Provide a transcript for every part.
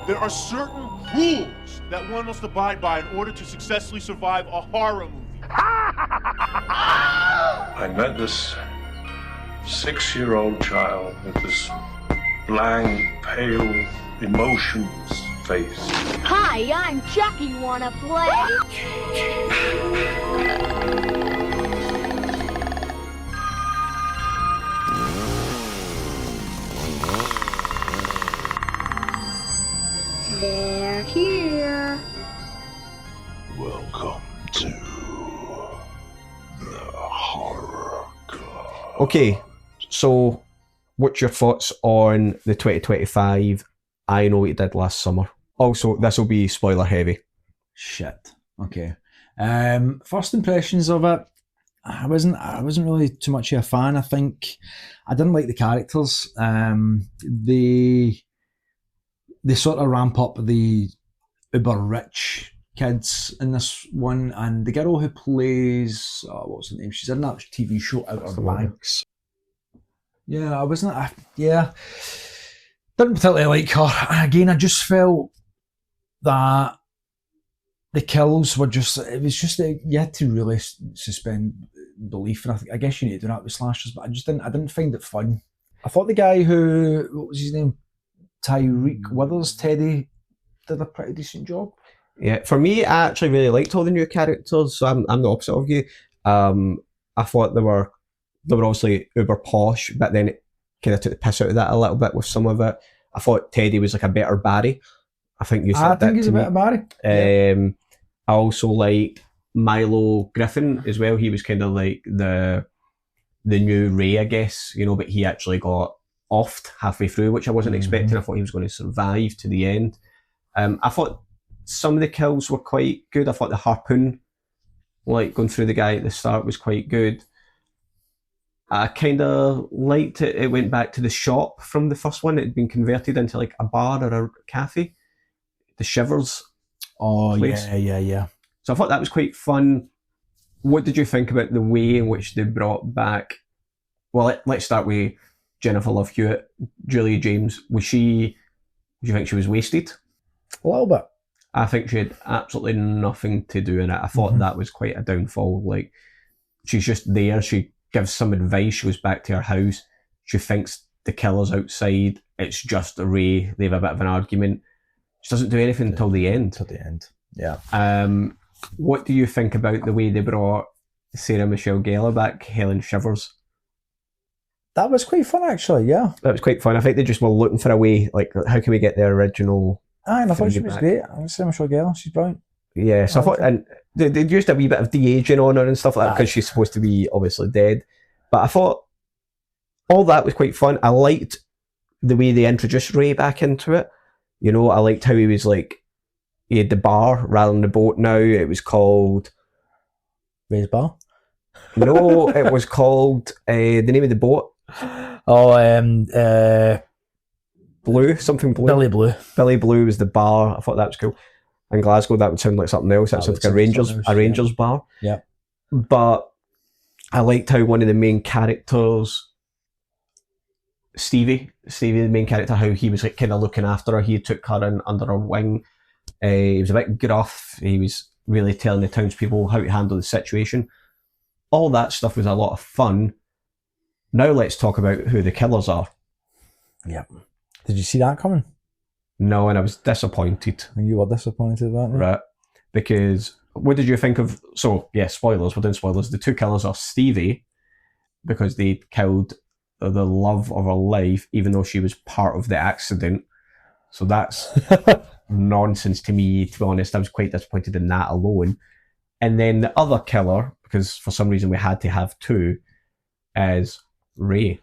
There are certain rules that one must abide by in order to successfully survive a horror movie. I met this 6-year-old child with this blank, pale, emotionless face. Hi, I'm Chucky. Wanna play? They're here. Welcome to the horror god. Okay, so what's your thoughts on the 2025 I Know What You Did Last Summer? Also, this will be spoiler heavy. Shit. Okay. First impressions of it, I wasn't really too much of a fan. I think I didn't like the characters. They sort of ramp up the uber rich kids in this one, and the girl who plays what's her name? She's in that TV show Outer Banks. Yeah, didn't particularly like her. And again, I just felt that the kills were you had to really suspend belief, and I guess you need to do that with slashers, but I didn't find it fun. I thought the guy who, what was his name? Tyreek Withers, Teddy, did a pretty decent job. Yeah, for me, I actually really liked all the new characters, so I'm the opposite of you. I thought they were obviously uber posh, but then it kind of took the piss out of that a little bit with some of it. I thought Teddy was like a better Barry. I think you said that. I think he's a better Barry. I also like Milo Griffin as well. He was kind of like the new Ray, I guess, but he actually got offed halfway through, which I wasn't expecting. I thought he was going to survive to the end. I thought some of the kills were quite good. I thought the harpoon, like going through the guy at the start, was quite good. I kind of liked it. It went back to the shop from the first one. It had been converted into like a bar or a cafe. The Shivers. Oh, place. Yeah. So I thought that was quite fun. What did you think about the way in which they brought back... Well, let's start with Jennifer Love Hewitt. Julia James, do you think she was wasted? A little bit. I think she had absolutely nothing to do in it. I thought that was quite a downfall. Like, she's just there. She gives some advice. She goes back to her house. She thinks the killer's outside. It's just a Ray. They have a bit of an argument. She doesn't do anything until the end. Yeah. What do you think about the way they brought Sarah Michelle Gellar back, Helen Shivers? That was quite fun, actually, yeah. That was quite fun. I think they just were looking for a way, like, how can we get the original... And I thought she was great. I was saying Michelle Gellar, she's brilliant. Yeah, so I thought, and they used a wee bit of de-aging on her and stuff like that because she's supposed to be obviously dead. But I thought all that was quite fun. I liked the way they introduced Ray back into it. I liked how he was like, he had the bar rather than the boat now. It was called... Ray's Bar? No, it was called, the name of the boat. Blue, something blue. Billy Blue was the bar. I thought that was cool. In Glasgow, that would sound like something else. That sounds like a Rangers bar. Yeah. But I liked how one of the main characters, Stevie, the main character, how he was like kind of looking after her. He took her in under her wing. He was a bit gruff. He was really telling the townspeople how to handle the situation. All that stuff was a lot of fun. Now let's talk about who the killers are. Yeah. Did you see that coming? No, and I was disappointed. And you were disappointed, weren't you? Right. Because what did you think of... So, yeah, spoilers. We're doing spoilers. The two killers are Stevie, because they killed the love of her life, even though she was part of the accident. So that's nonsense to me, to be honest. I was quite disappointed in that alone. And then the other killer, because for some reason we had to have two, is Ray.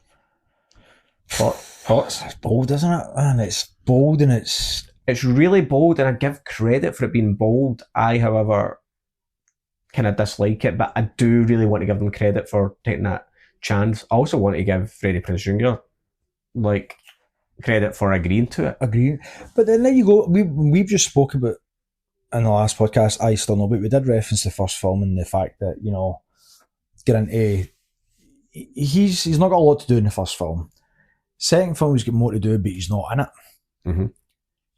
Thoughts? It's bold, isn't it? And it's bold and it's really bold, and I give credit for it being bold. I, however, kind of dislike it, but I do really want to give them credit for taking that chance. I also want to give Freddie Prinze Jr. credit for agreeing to it. But then there you go. We've just spoke about in the last podcast, I Still Know, but we did reference the first film and the fact that, get into... He's not got a lot to do in the first film. Second film, he's got more to do, but he's not in it. Mm-hmm.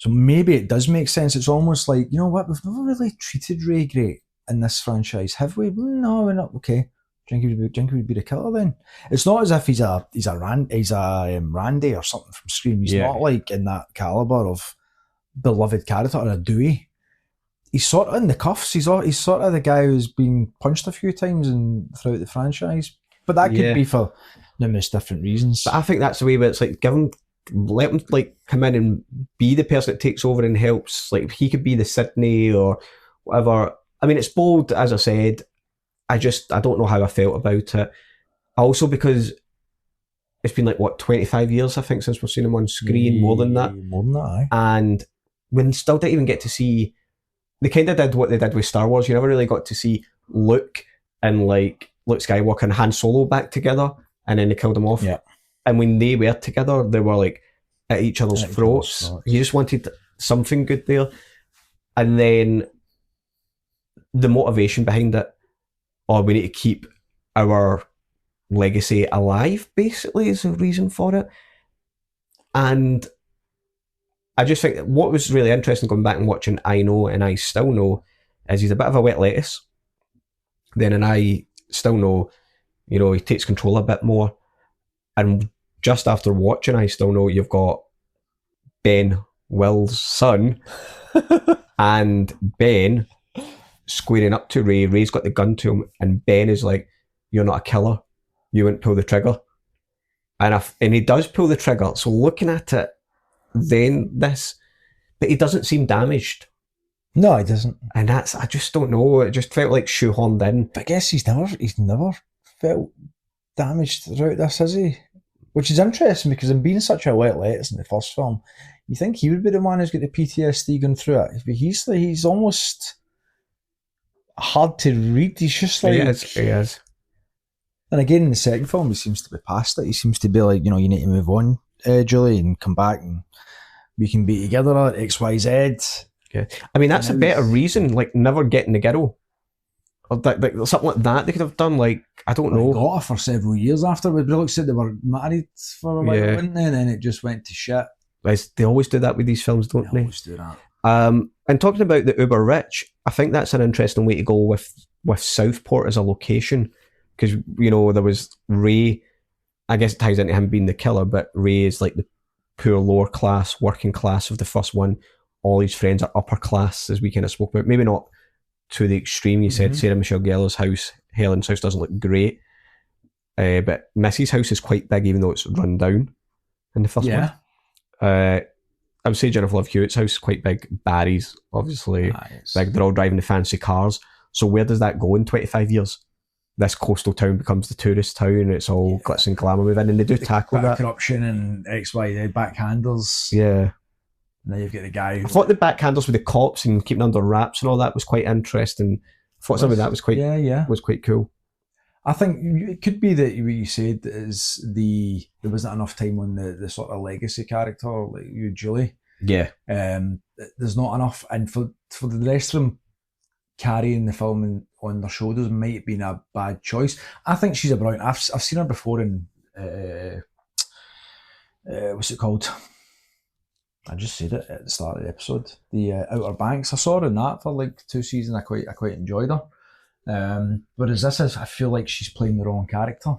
So maybe it does make sense. It's almost like, you know what, we've never really treated Ray great in this franchise, have we? No, we're not. Okay, Jinky would be the killer then. It's not as if he's a Randy or something from Scream. He's not like in that caliber of beloved character or a Dewey. He's sort of in the cuffs. He's sort of the guy who's been punched a few times throughout the franchise. But that could be for numerous different reasons. But I think that's the way where it's like, let him like come in and be the person that takes over and helps. Like he could be the Sydney or whatever. I mean, it's bold, as I said. I don't know how I felt about it. Also because it's been like, 25 years, I think, since we've seen him on screen, more than that. More than that, aye. And we still didn't even get to see, they kind of did what they did with Star Wars. You never really got to see Luke and like Luke Skywalker and Han Solo back together, and then they killed them off. Yeah. And when they were together, they were like at each other's throats. You just wanted something good there. And then the motivation behind it, we need to keep our legacy alive, basically, is the reason for it. And I just think that what was really interesting going back and watching I Know and I Still Know is he's a bit of a wet lettuce. Then in I Still Know, he takes control a bit more. And just after watching I Still Know, you've got Ben, Will's son, and Ben squaring up to Ray. Ray's got the gun to him, and Ben is like, "You're not a killer. You wouldn't pull the trigger." And he does pull the trigger. So looking at it, but he doesn't seem damaged. No, he doesn't. And I just don't know. It just felt like shoehorned in. But I guess he's never felt damaged throughout this, has he? Which is interesting because in being such a wet lettuce in the first film, you think he would be the one who's got the PTSD going through it. But he's almost hard to read. He's just like... He is. And again, in the second film, he seems to be past it. He seems to be like, you need to move on, Julie, and come back and we can be together, X, Y, Z. Yeah. I mean, that's a better reason, like never getting the girl. Or like something like that they could have done, like, I don't know. They got her for several years afterwards. Brooke said they were married for a while, didn't they? And then it just went to shit. They always do that with these films, don't they? They always do that. And talking about the uber rich, I think that's an interesting way to go with Southport as a location. Because, there was Ray, I guess it ties into him being the killer, but Ray is like the poor lower class, working class of the first one. All his friends are upper class, as we kind of spoke about. Maybe not to the extreme. You said Sarah Michelle Gellar's house, Helen's house doesn't look great. But Missy's house is quite big, even though it's run down in the first one. I would say Jennifer Love Hewitt's house is quite big. Barry's, obviously, big. They're all driving the fancy cars. So where does that go in 25 years? This coastal town becomes the tourist town. It's all glitz and glamour within, and they do tackle that. Corruption and XYZ backhanders. Yeah. And then you've got the guy who... I thought the backhanders with the cops and keeping under wraps and all that was quite interesting. I thought some of that was quite was quite cool. I think it could be that what you said is there wasn't enough time on the sort of legacy character, like you, Julie. Yeah. There's not enough, and for the rest of them carrying the film on their shoulders might have been a bad choice. I think she's a brilliant... I've seen her before in what's it called? I just said it at the start of the episode. The Outer Banks. I saw her in that for like 2 seasons. I quite enjoyed her. Whereas this is, I feel like she's playing the wrong character.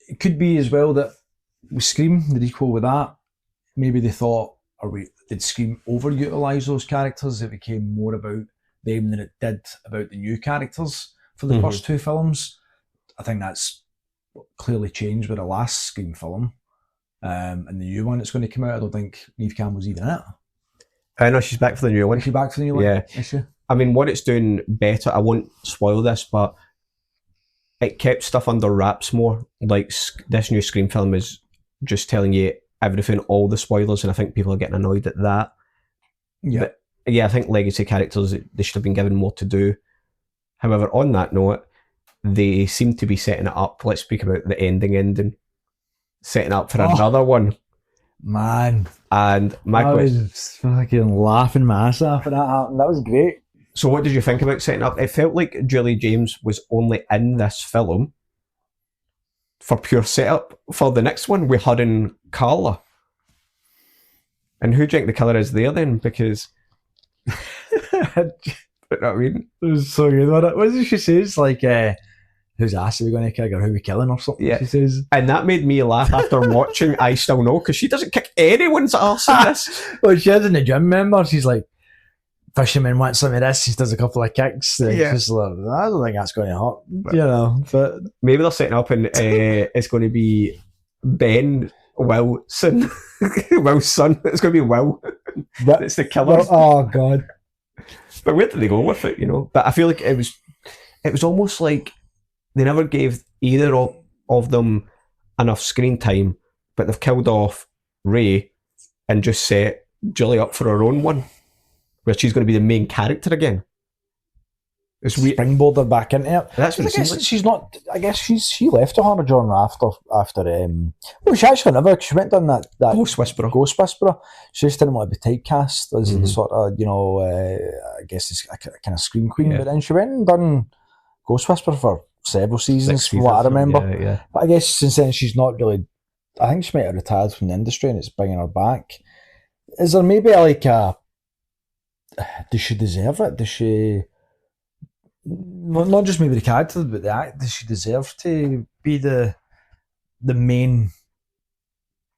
It could be as well that with Scream, the equal with that, maybe they thought, did Scream overutilise those characters? It became more about them than it did about the new characters for the first 2 films. I think that's clearly changed with the last Scream film. And the new one that's going to come out, I don't think Neve Campbell's even in it. I know she's back for the new one. Is she back for the new one? Yeah. Is she? I mean, what it's doing better, I won't spoil this, but it kept stuff under wraps more. Like, this new Scream film is just telling you everything, all the spoilers, and I think people are getting annoyed at that. Yeah. But, yeah, I think legacy characters, they should have been given more to do. However, on that note, they seem to be setting it up. Let's speak about the ending. Setting up for another one. Man. And I was fucking laughing my ass off when that happened. That was great. So what did you think about setting up? It felt like Julie James was only in this film for pure setup for the next one with her and Carla. And who do you think the killer is there then? Because you know what I mean? It was so good. What does she say? It's like, whose ass are we going to kick or who are we killing or something? Yeah. She says. And that made me laugh after watching I Still Know, because she doesn't kick anyone's ass in this. Well, she is in the gym, remember? She's like, fisherman wants some of this. She does a couple of kicks. Yeah. She's like, I don't think that's going to hurt. You know, but Maybe they're setting up and it's going to be Ben Wilson. Wilson. It's going to be Will. It's the killer. oh God. But where did they go with it, you know? But I feel like it was almost like they never gave either of them enough screen time, but they've killed off Ray and just set Julie up for her own one, where she's going to be the main character again. It's weird. Springboard her back into it. That's what I it seems guess like. she's not. I guess she left the horror genre after. Well, she actually never. She went on that Ghost Whisperer. Ghost Whisperer. She just didn't want to be typecast as Mhm. the sort of I guess it's a kind of scream queen. Yeah. But then she went and done Ghost Whisperer for several seasons, 6 from what I seasons, remember. Yeah. But I guess since then she's not really. I think she might have retired from the industry, and it's bringing her back. Is there maybe like a? Does she deserve it? Does she? Not just maybe the character, but the act. Does she deserve to be the main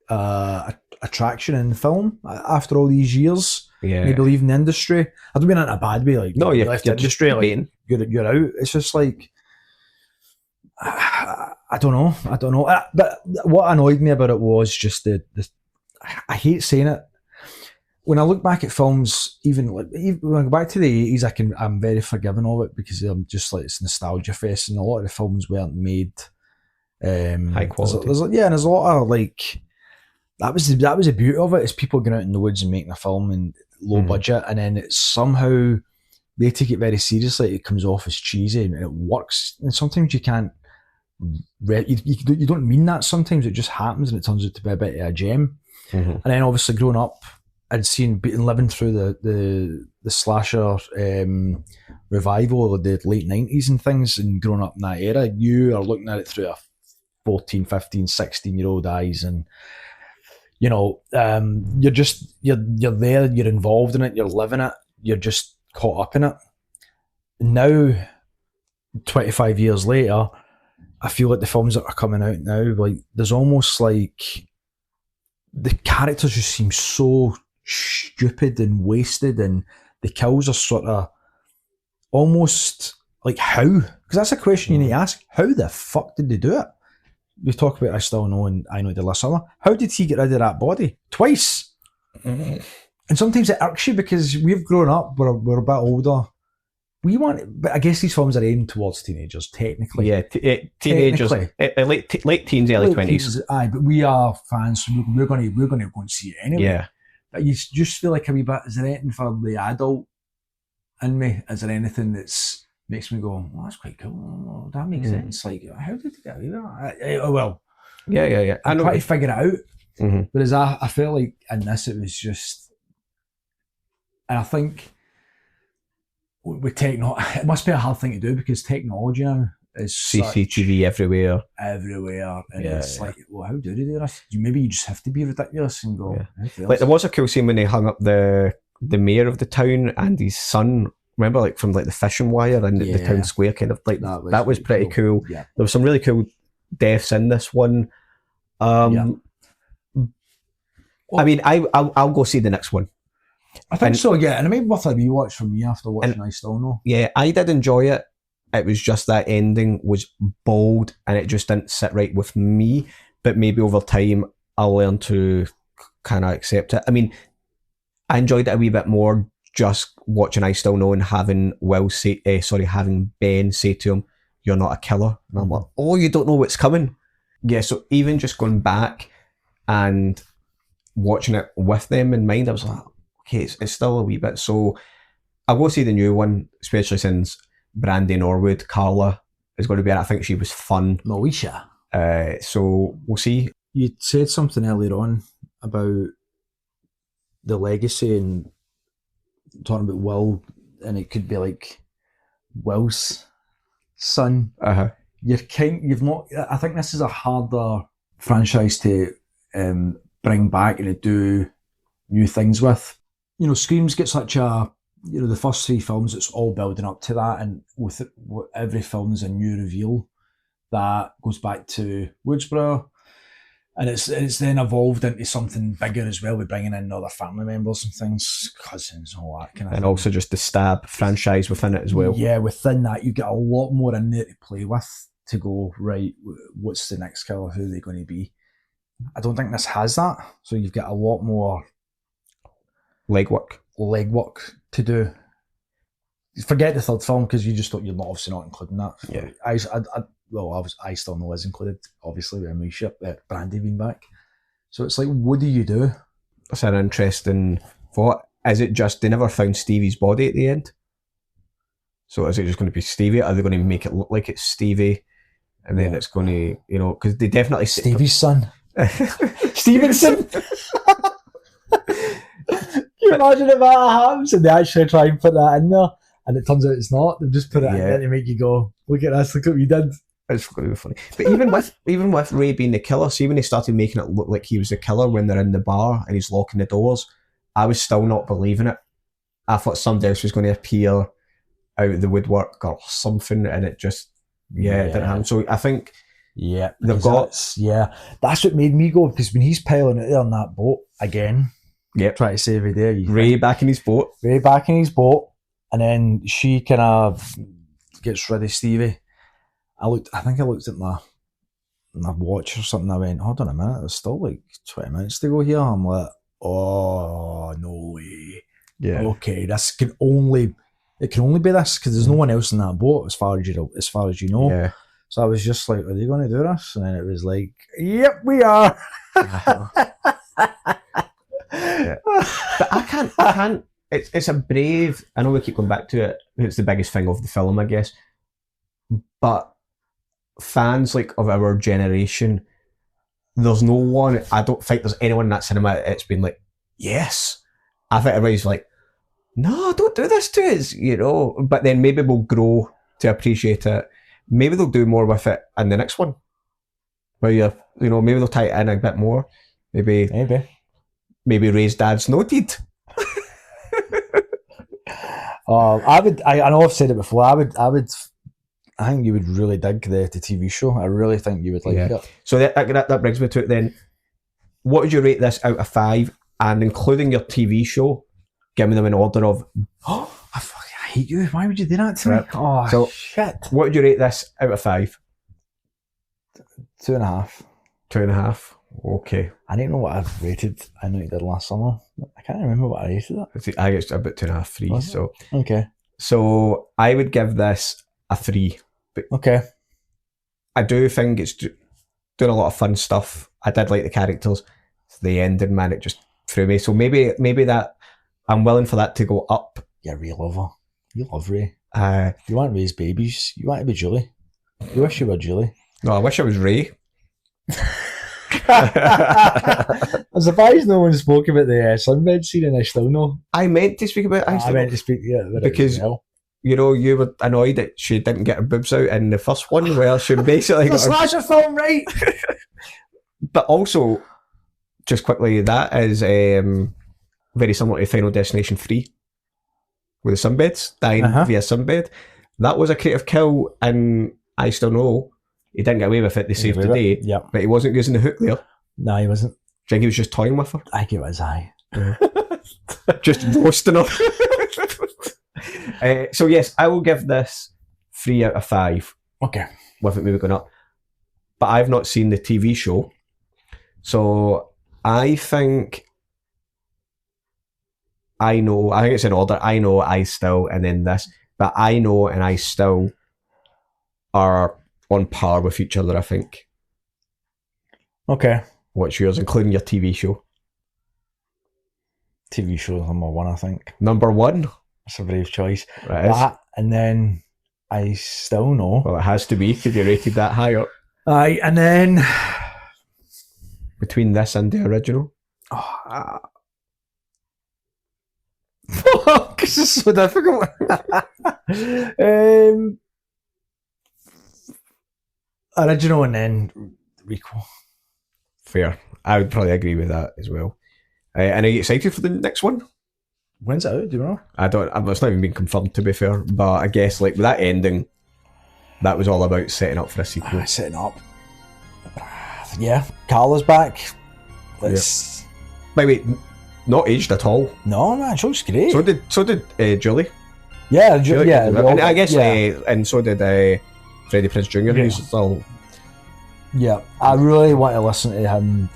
attraction in the film after all these years? Yeah. Maybe leaving the industry. I don't mean that in a bad way. Like No, you you're left the industry. Like debating. you're out. It's just like I don't know. But what annoyed me about it was just the I hate saying it. When I look back at films, even when I go back to the 80s, I'm very forgiving of it because I'm just like it's nostalgia fest, and a lot of the films weren't made High quality. There's a lot of like that was the beauty of it is people going out in the woods and making a film and low budget, and then it's somehow they take it very seriously. It comes off as cheesy and it works, and sometimes you can't. You don't mean that. Sometimes it just happens and it turns out to be a bit of a gem. Mm-hmm. And then obviously growing up and living through the slasher revival of the late 90s and things, and growing up in that era, you are looking at it through a 14, 15, 16-year-old eyes, and you know, you're there, you're involved in it, you're living it, you're just caught up in it. Now, 25 years later, I feel like the films that are coming out now, like there's almost like the characters just seem so stupid and wasted, and the kills are sort of almost like how? Because that's a question you need to ask. How the fuck did they do it? We talk about I Still Know and I Know the Last Summer. How did he get rid of that body? Twice. And sometimes it irks you because we've grown up, we're a bit older. But I guess these films are aimed towards teenagers, technically. Yeah, teenagers, late teens, early 20s. Aye, but we are fans, so we're going to go and see it anyway. Yeah. But you just feel like a wee bit, is there anything for the adult in me? Is there anything that's makes me go, well, that's quite cool. Oh, that makes sense. Like, how did they get away with that? Well, Yeah. I try to figure it out. Mm-hmm. Whereas I felt like in this, it was just, and I think with technology, it must be a hard thing to do because technology now is CCTV everywhere. And it's like, well, how do they do this? Maybe you just have to be ridiculous and go. Yeah. Like there was a cool scene when they hung up the mayor of the town and his son. Remember, like from like the fishing wire and the town square, kind of like that was pretty cool. Yeah. There was some really cool deaths in this one. I mean, I'll go see the next one. I think so, yeah. And it may be worth a rewatch for me after watching I Still Know. Yeah, I did enjoy it. It was just that ending was bold and it just didn't sit right with me. But maybe over time, I'll learn to kind of accept it. I mean, I enjoyed it a wee bit more just watching I Still Know and having having Ben say to him, "You're not a killer." And I'm like, "Oh, you don't know what's coming." Yeah, so even just going back and watching it with them in mind, I was like, okay, it's still a wee bit. So I'll go see the new one, especially since Brandy Norwood, Carla, is going to be in it. I think she was fun. Moesha. So we'll see. You said something earlier on about the legacy and talking about Will, and it could be like Will's son. You've not. I think this is a harder franchise to bring back and to do new things with. You know, Scream's got such a, you know, the first 3 films, it's all building up to that, and with every film is a new reveal that goes back to Woodsboro, and it's then evolved into something bigger as well, with bringing in other family members and things, cousins, all that kind of And thing. also just the Stab franchise within it as well. Yeah, within that, you get a lot more in there to play with, to go, right, what's the next killer, who are they going to be? I don't think this has that, so you've got a lot more Legwork. legwork to do. Forget the third film, because you just thought you're not, obviously not including that. Yeah. I still know is included, obviously, with Misha, Brandy being back. So it's like, what do you do? That's an interesting thought. Is it just they never found Stevie's body at the end? So is it just going to be Stevie? Are they going to make it look like it's Stevie? And then it's going to, you know, because they definitely... Stevie's son. Stevenson. Can you imagine if that happens and they actually try and put that in there and it turns out it's not? They've just put it in there to make you go, look at this, look what we did. It's going to be funny. But even with Ray being the killer, see when they started making it look like he was the killer when they're in the bar and he's locking the doors, I was still not believing it. I thought somebody else was going to appear out of the woodwork or something, and it just, it didn't happen. So I think they've got... That's what made me go, because when he's piling it there on that boat again, trying to save the day, Ray back in his boat, and then she kind of gets rid of Stevie. I think I looked at my watch or something. I went, hold on a minute, there's still like 20 minutes to go here. I'm like, oh, no way. Yeah. Okay, it can only be this, because there's no one else in that boat as far as you know. Yeah. So I was just like, are they going to do this? And then it was like, yep, we are. But I can't. It's a brave. I know we keep going back to it. It's the biggest thing of the film, I guess. But fans like of our generation, there's no one. I don't think there's anyone in that cinema. It's been like, yes. I think everybody's like, no, don't do this to us, you know. But then maybe we'll grow to appreciate it. Maybe they'll do more with it in the next one. Where maybe they'll tie it in a bit more. Maybe Ray's dad's noted. I know I've said it before. I think you would really dig the TV show. I really think you would like it. So that brings me to it then. What would you rate this out of 5? And including your TV show, give me them in order of... Oh, I hate you. Why would you do that to me? Oh, so, shit. What would you rate this out of 5? 2.5. 2.5. Okay. I don't know what I've rated I Know You Did Last Summer. I can't remember what I rated it. I guess about 2.5, 3. So okay. So I would give this a 3. But okay. I do think it's doing a lot of fun stuff. I did like the characters. The ending, man, it just threw me. So maybe that I'm willing for that to go up. Yeah, Ray lover. You love Ray. You want Ray's babies. You want to be Julie. You wish you were Julie. No, I wish I was Ray. I'm surprised no one spoke about the sunbed scene, and I still know. I meant to speak about it. I meant to speak about it because you know you were annoyed that she didn't get her boobs out in the first one, where she basically got a slasher film, right? But also, just quickly, that is very similar to Final Destination 3 with the sunbeds dying via sunbed. That was a creative kill, and I still know. He didn't get away with it, they saved the day. Yep. But he wasn't using the hook there. No, he wasn't. Do you think he was just toying with her? I think it was, aye. Just roasting her. So yes, I will give this 3 out of 5. Okay. With it maybe going up. But I've not seen the TV show. So I think it's in order. I Know, I Still, and then this. But I Know and I Still are on par with each other, I think. Okay. What's yours, including your TV show? TV show number 1, I think. Number 1? That's a brave choice. That, and then I Still Know. Well, it has to be, because you rated that higher. Aye, and then... Between this and the original? Fuck, this is so difficult. Original and then Rico. Fair. I would probably agree with that as well. And are you excited for the next one? When's it out? Do you know? It's not even been confirmed, to be fair. But I guess like with that ending, that was all about setting up for a sequel. Setting up. Yeah, Carla's back. Let's. Wait, not aged at all. No, man, she looks great. So did Julie. Yeah, Yeah, and I guess, yeah. and so did Freddie Prinze Jr. Who's still Yeah, I really want to listen to him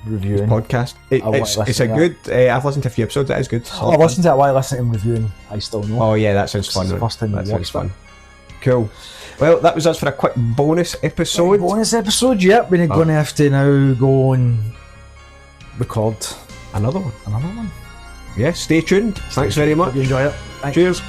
reviewing podcast. It's a good. I've listened to a few episodes. It is good. I've listened to it while I listen to him reviewing. I Still Know. Oh yeah, that sounds fun. First time that sounds fun. Cool. Well, that was us for a quick bonus episode. Yep. We're going to have to now go and record another one. Another one. Yeah, stay tuned. Thanks very much. Hope you enjoy it. Thanks. Cheers.